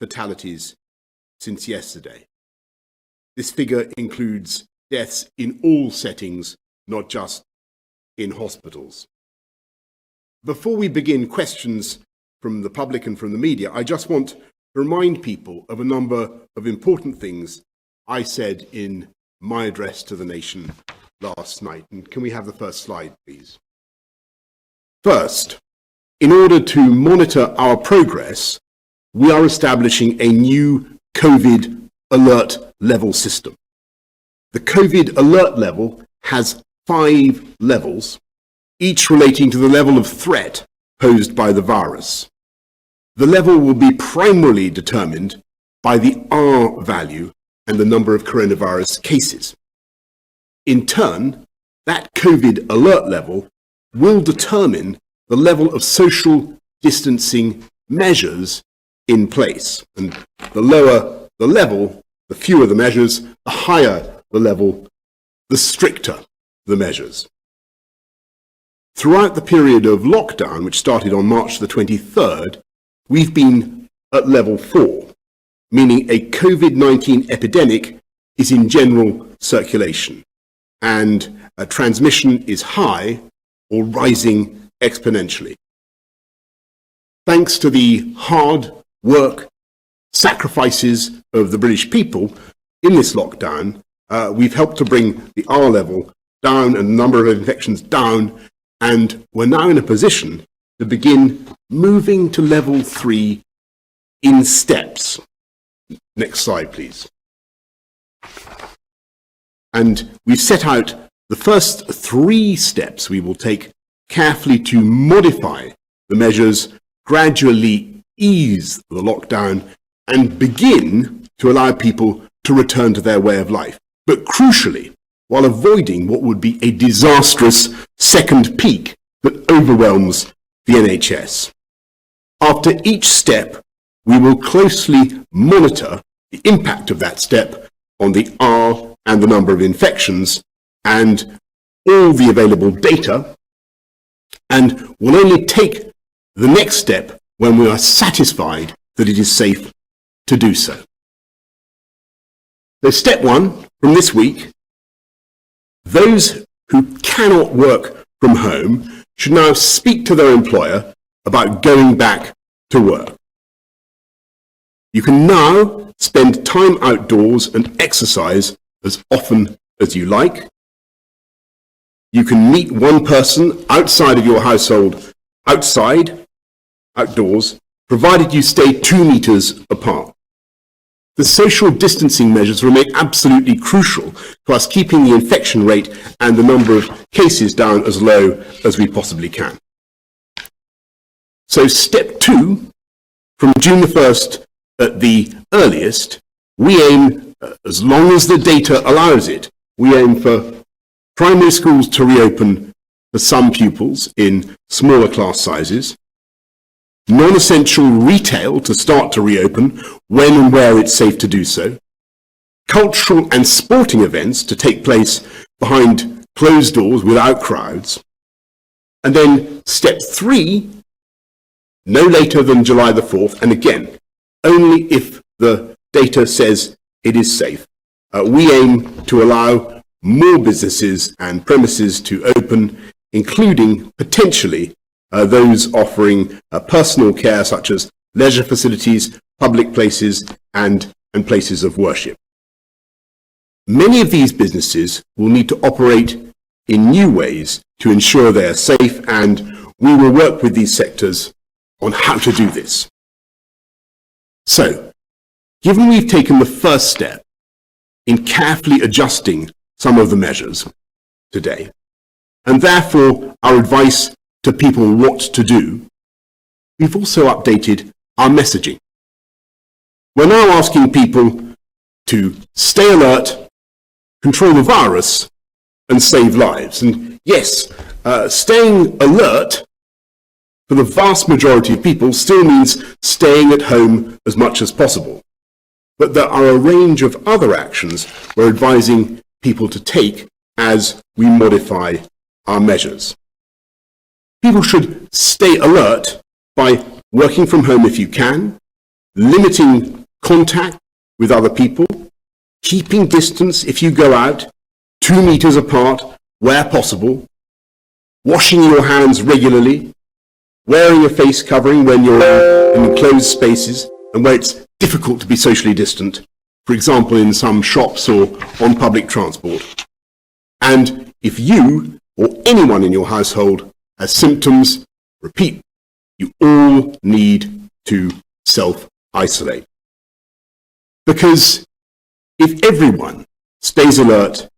fatalities since yesterday. This figure includes deaths in all settings, not just in hospitals. Before we begin questions from the public and from the media, I just want to remind people of a number of important things I said in my address to the nation last night. And can we have the first slide, please? First, in order to monitor our progress, we are establishing a new COVID alert level system. The COVID alert level has 5 levels, each relating to the level of threat posed by the virus. The level will be primarily determined by the R value and the number of coronavirus cases. In turn, that COVID alert level will determine the level of social distancing measures in place. And the lower the level, the fewer the measures, the higher the level, the stricter the measures. Throughout the period of lockdown, which started on March the 23rd, we've been at level 4, meaning a COVID-19 epidemic is in general circulation and transmission is high or rising exponentially. Thanks to the hard work, sacrifices of the British people in this lockdown, we've helped to bring the R level down and the number of infections down, and we're now in a position to begin moving to level 3 in steps. Next slide, please. And we've set out the first 3 steps we will take carefully to modify the measures, gradually ease the lockdown, and begin to allow people to return to their way of life. But crucially, while avoiding what would be a disastrous second peak that overwhelms the NHS. After each step, we will closely monitor the impact of that step on the R and the number of infections and all the available data, and will only take the next step when we are satisfied that it is safe to do so. So step 1 from this week, those who cannot work from home should now speak to their employer about going back to work. You can now spend time outdoors and exercise as often as you like. You can meet one person outside of your household, outdoors, provided you stay 2 meters apart. The social distancing measures remain absolutely crucial to us keeping the infection rate and the number of cases down as low as we possibly can. So step 2, from June the 1st at the earliest, we aim, as long as the data allows it, we aim for primary schools to reopen for some pupils in smaller class sizes, non-essential retail to start to reopen when and where it's safe to do so, cultural and sporting events to take place behind closed doors without crowds, and then step 3, no later than July the 4th, and again, only if the data says it is safe. We aim to allow more businesses and premises to open, including potentially those offering personal care such as leisure facilities, public places, and places of worship. Many of these businesses will need to operate in new ways to ensure they are safe, and we will work with these sectors on how to do this. So, given we've taken the first step in carefully adjusting some of the measures today, and therefore our advice to people what to do, we've also updated our messaging. We're now asking people to stay alert, control the virus, and save lives. And yes, staying alert for the vast majority of people still means staying at home as much as possible. But there are a range of other actions we're advising people to take as we modify our measures. People should stay alert by working from home if you can, limiting contact with other people, keeping distance if you go out, 2 meters apart where possible, washing your hands regularly, wearing a face covering when you're in enclosed spaces and where it's difficult to be socially distant, for example in some shops or on public transport. And if you or anyone in your household has symptoms, repeat, you all need to self-isolate. Because if everyone stays alert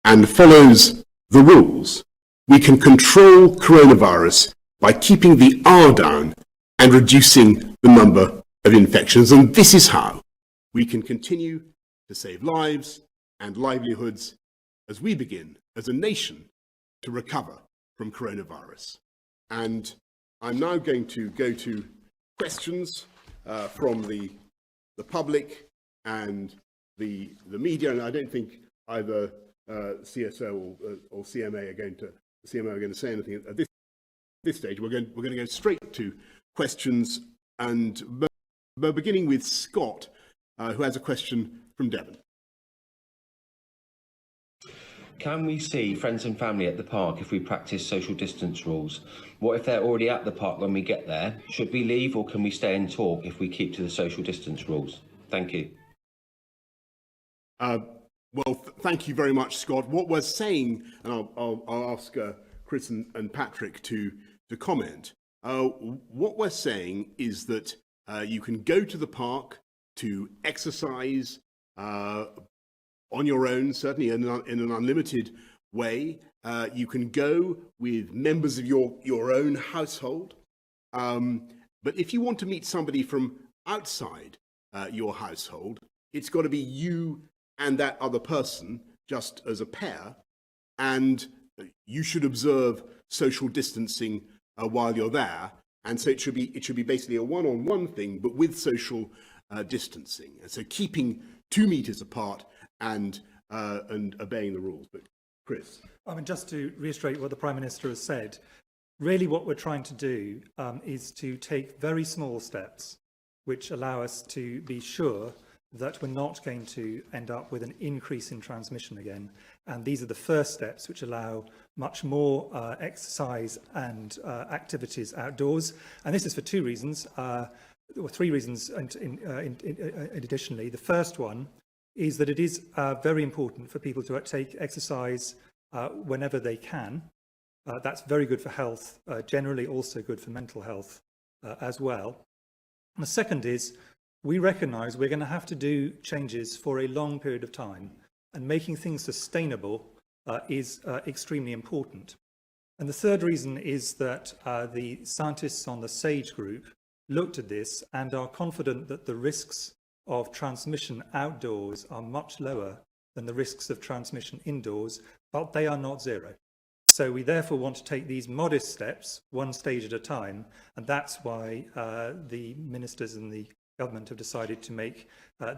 and follows the rules, we can control coronavirus by keeping the R down and reducing the number of infections. And this is how we can continue to save lives and livelihoods as we begin, as a nation, to recover from coronavirus. And I'm now going to go to questions from the public and the media, and I don't think either CSO or CMA are going to say anything at this stage. We're going to go straight to questions, and we're beginning with Scott, who has a question from Devon. Can we see friends and family at the park if we practice social distance rules? What if they're already at the park when we get there? Should we leave, or can we stay and talk if we keep to the social distance rules? Thank you. Well, thank you very much, Scott. What we're saying, and I'll ask Chris and Patrick to comment. What we're saying is that you can go to the park to exercise on your own, certainly in an unlimited way. You can go with members of your own household. But if you want to meet somebody from outside your household, it's got to be you and that other person, just as a pair, and you should observe social distancing while you're there. And so it should be basically a one-on-one thing, but with social distancing. And so keeping 2 meters apart and obeying the rules. But Chris, I mean, just to reiterate what the Prime Minister has said, really what we're trying to do is to take very small steps which allow us to be sure that we're not going to end up with an increase in transmission again. And these are the first steps which allow much more exercise and activities outdoors. And this is for 2 reasons, or 3 reasons additionally. The first one is that it is very important for people to take exercise whenever they can. That's very good for health, generally also good for mental health as well. And the second is, we recognise we're going to have to do changes for a long period of time, and making things sustainable is extremely important. And the third reason is that the scientists on the SAGE group looked at this and are confident that the risks of transmission outdoors are much lower than the risks of transmission indoors, but they are not zero. So we therefore want to take these modest steps, one stage at a time, and that's why the ministers and the government have decided to make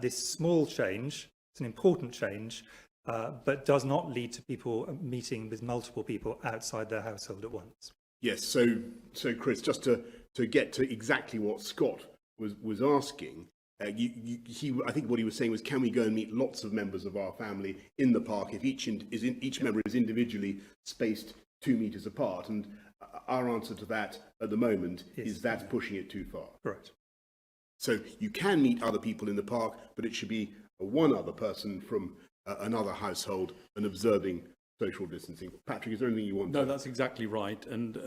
this small change. It's an important change, but does not lead to people meeting with multiple people outside their household at once. Yes, so Chris, just to get to exactly what Scott was asking, I think what he was saying was, can we go and meet lots of members of our family in the park if each member is individually spaced 2 meters apart? And our answer to that at the moment is that's pushing it too far. Correct. So you can meet other people in the park, but it should be one other person from another household and observing social distancing. Patrick, is there anything you want to? No, that's exactly right. And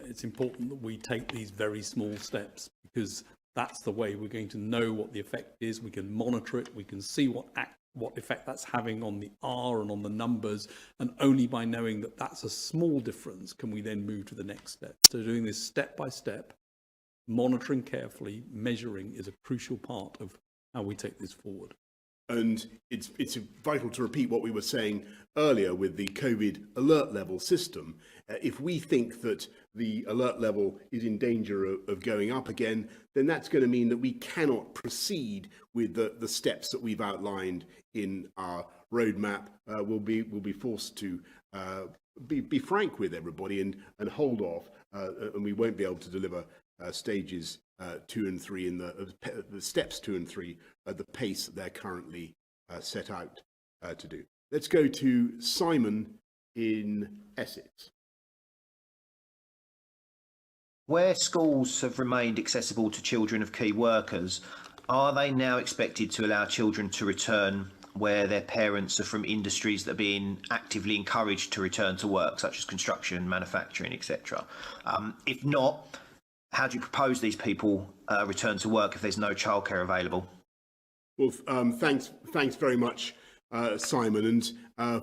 it's important that we take these very small steps, because that's the way we're going to know what the effect is. We can monitor it. We can see what effect that's having on the R and on the numbers. And only by knowing that that's a small difference can we then move to the next step. So doing this step by step, monitoring carefully, measuring is a crucial part of how we take this forward. And it's vital to repeat what we were saying earlier with the COVID alert level system. If we think that the alert level is in danger of going up again, then that's going to mean that we cannot proceed with the steps that we've outlined in our roadmap. We'll be forced to be frank with everybody and hold off, and we won't be able to deliver stages 2 and 3 in the steps 2 and 3 at the pace that they're currently set out to do. Let's go to Simon in Essex. Where schools have remained accessible to children of key workers, are they now expected to allow children to return where their parents are from industries that are being actively encouraged to return to work, such as construction, manufacturing, etc.? If not, how do you propose these people return to work if there's no childcare available? Well, thanks very much, Simon. And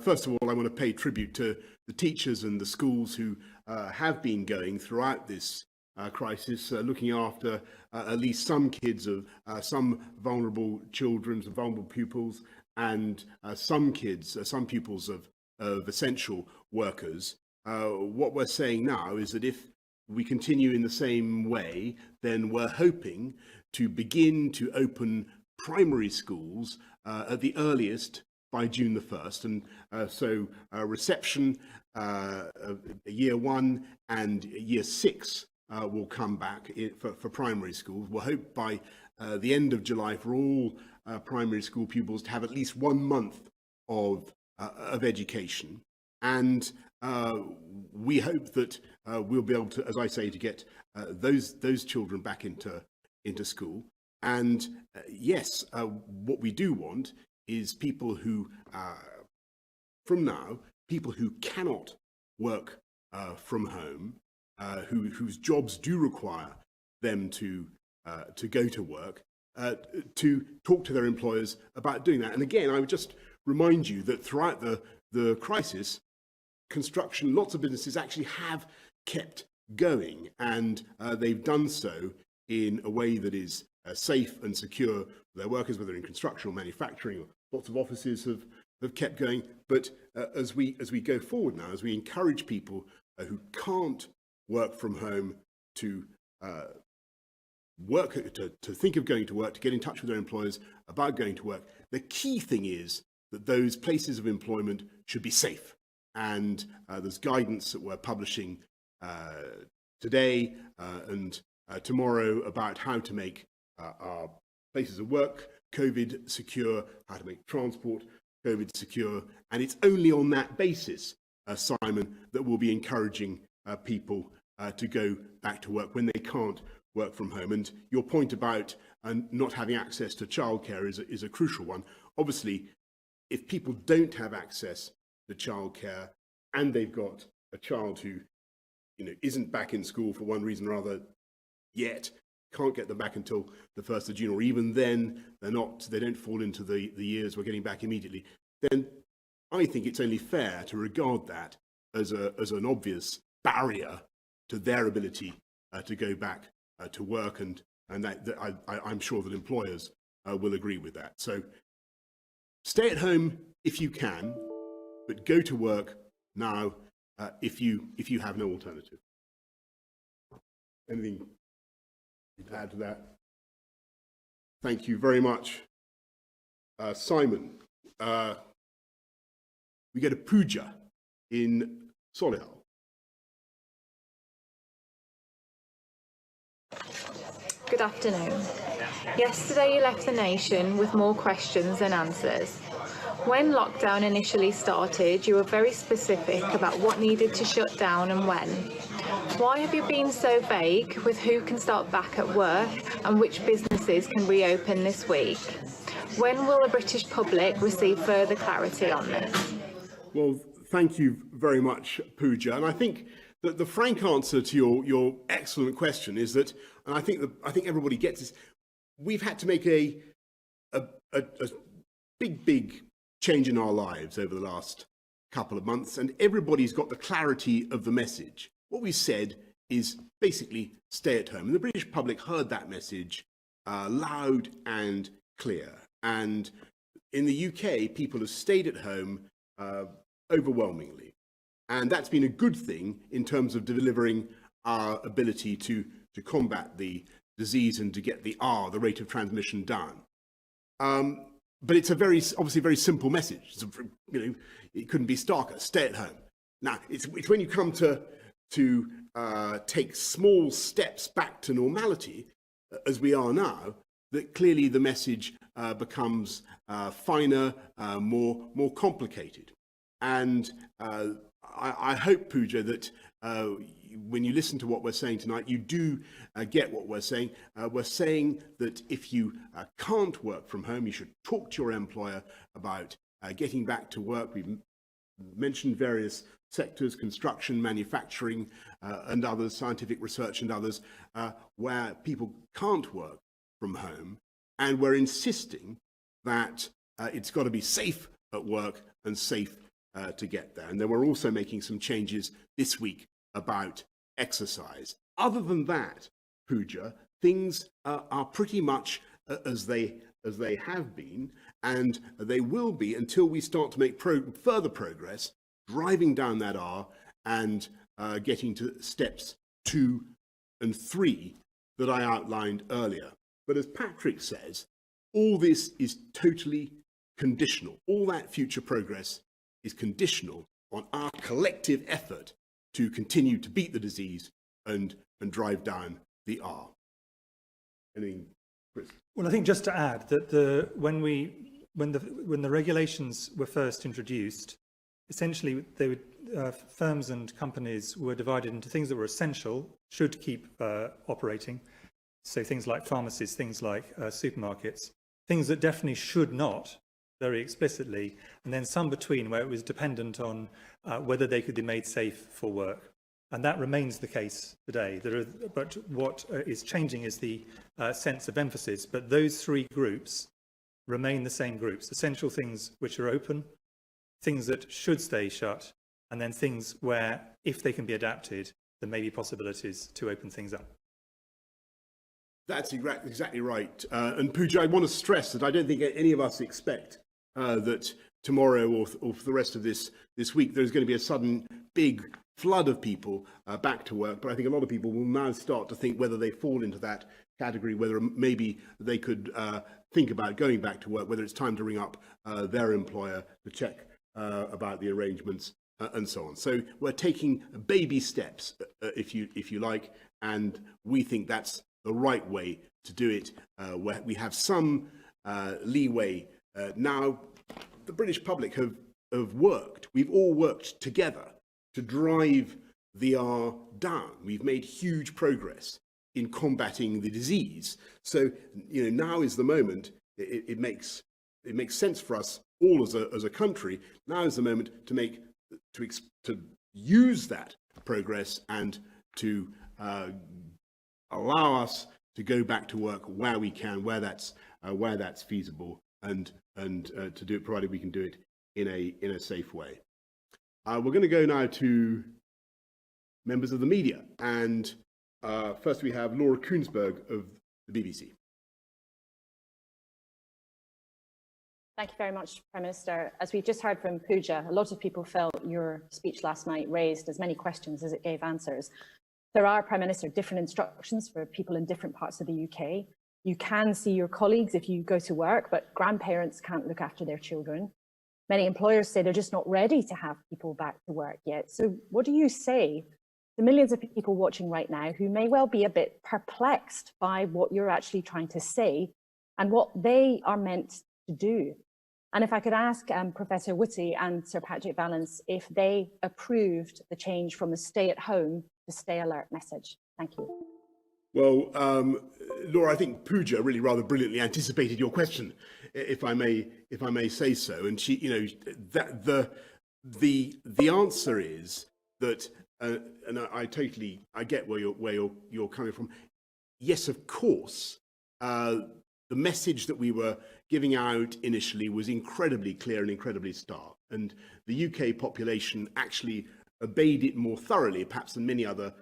first of all, I want to pay tribute to the teachers and the schools who have been going throughout this crisis, looking after at least some kids of some vulnerable children, some vulnerable pupils, and some pupils of essential workers. What we're saying now is that if we continue in the same way, then we're hoping to begin to open primary schools at the earliest by June the 1st. And so reception, year 1 and year 6 will come back for primary schools. We'll hope by the end of July for all primary school pupils to have at least 1 month of education. And we hope that we'll be able to, as I say, to get those children back into school. And yes, what we do want is people who, from now, people who cannot work from home, whose jobs do require them to go to work, to talk to their employers about doing that. And again, I would just remind you that throughout the crisis, construction, lots of businesses actually have kept going, and they've done so in a way that is safe and secure for their workers, whether in construction or manufacturing. Or lots of offices have kept going. But as we go forward now, as we encourage people who can't work from home to think of going to work, to get in touch with their employers about going to work, the key thing is that those places of employment should be safe. And there's guidance that we're publishing today and tomorrow about how to make our places of work COVID secure, how to make transport COVID secure. And it's only on that basis, Simon, that we'll be encouraging people to go back to work when they can't work from home. And your point about not having access to childcare is a crucial one. Obviously, if people don't have access to childcare and they've got a child who isn't back in school for one reason or other yet, can't get them back until the 1st of June, or even then they don't fall into the years we're getting back immediately, then I think it's only fair to regard that as an obvious barrier to their ability to go back to work, and I'm sure that employers will agree with that. So stay at home if you can, but go to work now if you have no alternative. Anything to add to that? Thank you very much, Simon. We go to Pooja in Solihull. Good afternoon. Yesterday you left the nation with more questions than answers. When lockdown initially started, you were very specific about what needed to shut down and when. Why have you been so vague with who can start back at work and which businesses can reopen this week? When will the British public receive further clarity on this? Well, thank you very much, Pooja. And I think that the frank answer to your excellent question is that, and I think everybody gets this, we've had to make a big change in our lives over the last couple of months, and everybody's got the clarity of the message. What we said is basically stay at home. And the British public heard that message loud and clear. And in the UK, people have stayed at home overwhelmingly. And that's been a good thing in terms of delivering our ability to combat the disease and to get the rate of transmission down. But it's obviously a very simple message. It couldn't be starker. Stay at home. Now, it's when you come to take small steps back to normality as we are now, that clearly the message becomes finer, more complicated. And I hope, Pooja, that when you listen to what we're saying tonight, you do get what we're saying. We're saying that if you can't work from home, you should talk to your employer about getting back to work. We've mentioned various sectors, construction, manufacturing, and others, scientific research and others, where people can't work from home. And we're insisting that it's got to be safe at work and safe to get there. And then we're also making some changes this week about exercise. Other than that, Pooja, things are pretty much as they have been, and they will be until we start to make further progress, driving down that R and getting to steps 2 and 3 that I outlined earlier. But as Patrick says, all this is totally conditional. All that future progress is conditional on our collective effort to continue to beat the disease and drive down the R. Anything, Chris? Well, I think just to add that when the regulations were first introduced, essentially firms and companies were divided into things that were essential, should keep operating. So things like pharmacies, things like supermarkets, things that definitely should not, very explicitly, and then some between where it was dependent on whether they could be made safe for work. And that remains the case today. But what is changing is the sense of emphasis. But those 3 groups remain the same groups: essential things which are open, things that should stay shut, and then things where, if they can be adapted, there may be possibilities to open things up. That's exactly right. And Pooja, I want to stress that I don't think any of us expect that tomorrow or for the rest of this week there's going to be a sudden big flood of people back to work. But I think a lot of people will now start to think whether they fall into that category, whether maybe they could think about going back to work, whether it's time to ring up their employer to check about the arrangements and so on. So we're taking baby steps, if you like, and we think that's the right way to do it, where we have some leeway. Now, the British public have worked. We've all worked together to drive the R down. We've made huge progress in combating the disease. So, now is the moment. It makes sense for us all as a country. Now is the moment to use that progress and to allow us to go back to work where we can, where that's feasible, and to do it, provided we can do it in a safe way. We're going to go now to members of the media, and first we have Laura Koonsberg of the BBC. Thank you very much, Prime Minister. As we've just heard from Pooja, a lot of people felt your speech last night raised as many questions as it gave answers. There are, Prime Minister, different instructions for people in different parts of the UK. You can see your colleagues if you go to work, but grandparents can't look after their children. Many employers say they're just not ready to have people back to work yet. So what do you say to millions of people watching right now who may well be a bit perplexed by what you're actually trying to say and what they are meant to do? And if I could ask Professor Whitty and Sir Patrick Vallance if they approved the change from the stay at home to stay alert message. Thank you. Well, Laura, I think Pooja really rather brilliantly anticipated your question, if I may say so. And she, that the answer is that, and I get where you're coming from. Yes, of course. The message that we were giving out initially was incredibly clear and incredibly stark, and the UK population actually obeyed it more thoroughly, perhaps, than many other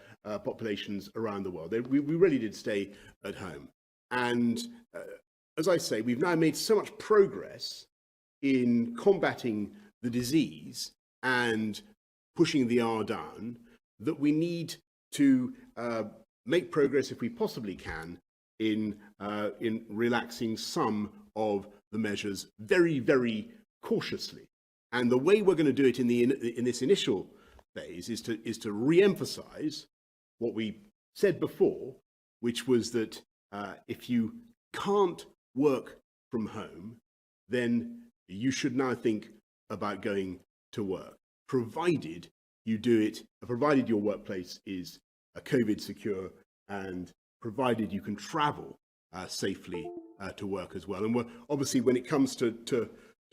populations around the world. We really did stay at home. And as I say, we've now made so much progress in combating the disease and pushing the R down that we need to make progress, if we possibly can, in relaxing some of the measures very, very cautiously. And the way we're going to do it in this initial phase is to re-emphasize what we said before, which was that if you can't work from home, then you should now think about going to work, provided you do it, provided your workplace is COVID secure, and provided you can travel safely to work as well. And obviously, when it comes to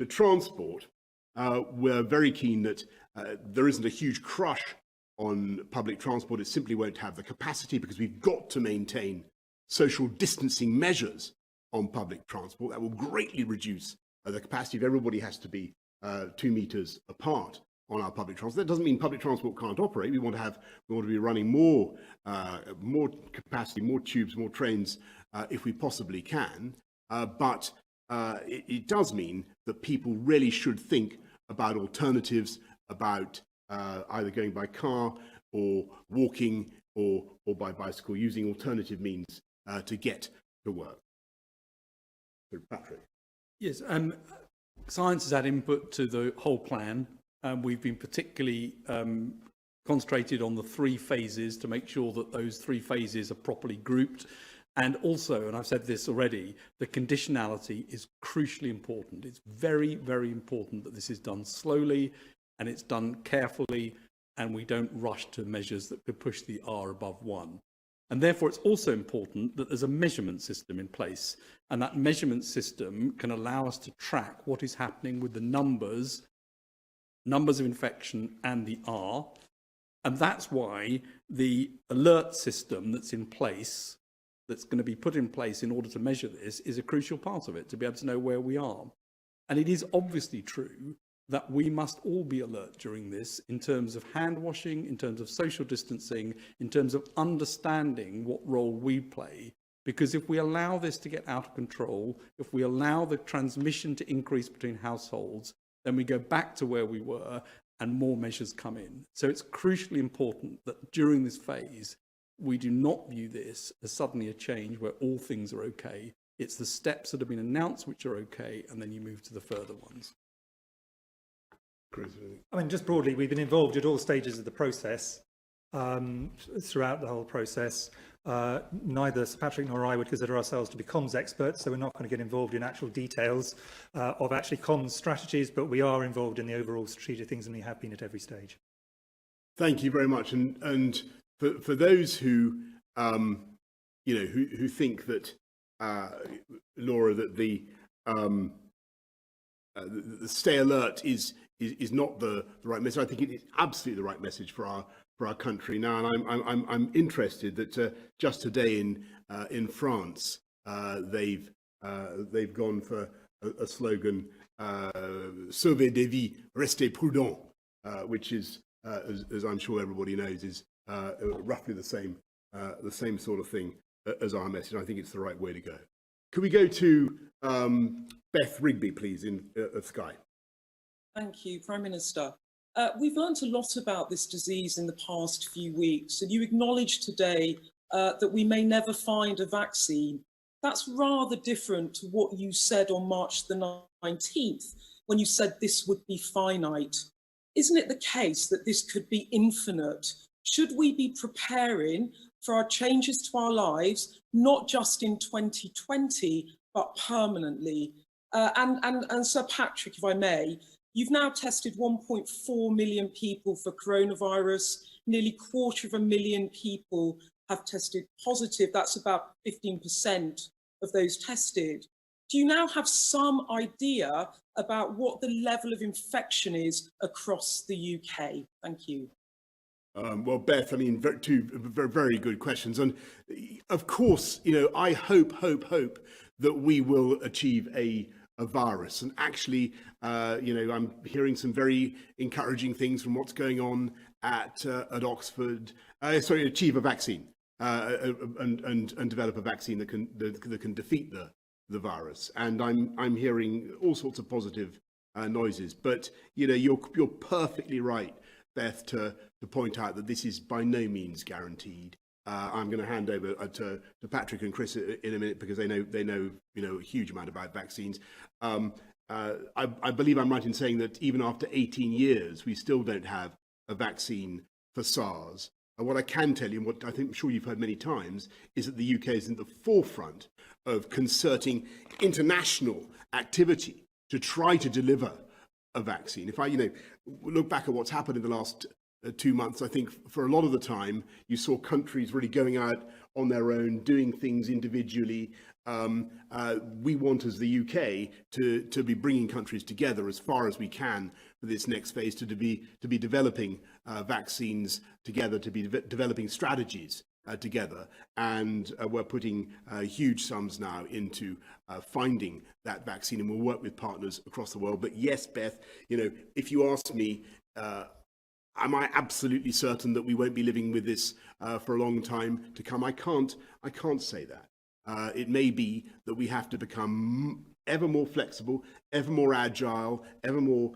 transport, we're very keen that there isn't a huge crush on public transport. It simply won't have the capacity, because we've got to maintain social distancing measures on public transport. That will greatly reduce the capacity if everybody has to be 2 meters apart on our public transport. That doesn't mean public transport can't operate. We want to be running more capacity, more tubes, more trains if we possibly can. But it does mean that people really should think about alternatives, about either going by car or walking or by bicycle, using alternative means to get to work. So, Patrick. Yes, science has had input to the whole plan. We've been particularly concentrated on the 3 phases to make sure that those 3 phases are properly grouped. And also, and I've said this already, the conditionality is crucially important. It's very, very important that this is done slowly and it's done carefully, and we don't rush to measures that could push the R above 1. And therefore, it's also important that there's a measurement system in place, and that measurement system can allow us to track what is happening with the numbers of infection and the R. And that's why the alert system that's in place, that's going to be put in place in order to measure this, is a crucial part of it, to be able to know where we are. And it is obviously true that we must all be alert during this, in terms of hand washing, in terms of social distancing, in terms of understanding what role we play. Because if we allow this to get out of control, if we allow the transmission to increase between households, then we go back to where we were and more measures come in. So it's crucially important that during this phase, we do not view this as suddenly a change where all things are okay. It's the steps that have been announced which are okay, and then you move to the further ones. I mean, just broadly, we've been involved at all stages of the process, throughout the whole process. Neither Sir Patrick nor I would consider ourselves to be comms experts, so we're not going to get involved in actual details of actually comms strategies, but we are involved in the overall strategic things, and we have been at every stage. Thank you very much. And for those who, who think that, Laura, that the stay alert is not the right message, I think it is absolutely the right message for our country now. And I'm interested that just today in France, they've gone for a slogan, "Sauver des vies, restez prudents," which is, as I'm sure everybody knows, is roughly the same sort of thing as our message. I think it's the right way to go. Could we go to Beth Rigby, please, of Sky? Thank you, Prime Minister. We've learnt a lot about this disease in the past few weeks, and you acknowledged today that we may never find a vaccine. That's rather different to what you said on March the 19th, when you said this would be finite. Isn't it the case that this could be infinite? Should we be preparing for our changes to our lives, not just in 2020, but permanently? And Sir Patrick, if I may, you've now tested 1.4 million people for coronavirus. Nearly 250,000 people have tested positive. That's about 15% of those tested. Do you now have some idea about what the level of infection is across the UK? Thank you. Well, Beth, I mean, two very good questions. And of course, I hope that we will achieve a virus. And actually, I'm hearing some very encouraging things from what's going on at Oxford. Achieve a vaccine and develop a vaccine that can defeat the virus. And I'm hearing all sorts of positive noises. But you're perfectly right, Beth, to point out that this is by no means guaranteed. I'm going to hand over to Patrick and Chris in a minute, because they know a huge amount about vaccines. I believe I'm right in saying that even after 18 years, we still don't have a vaccine for SARS. What I can tell you, and what I'm sure you've heard many times, is that the UK is in the forefront of concerting international activity to try to deliver a vaccine. If I, look back at what's happened in the last 2 months, I think for a lot of the time you saw countries really going out on their own, doing things individually. We want, as the UK, to be bringing countries together as far as we can for this next phase, to be developing vaccines together, to be developing strategies together, and we're putting huge sums now into finding that vaccine, and we'll work with partners across the world. But yes, Beth, if you ask me, am I absolutely certain that we won't be living with this for a long time to come? I can't say that. It may be that we have to become ever more flexible, ever more agile, ever more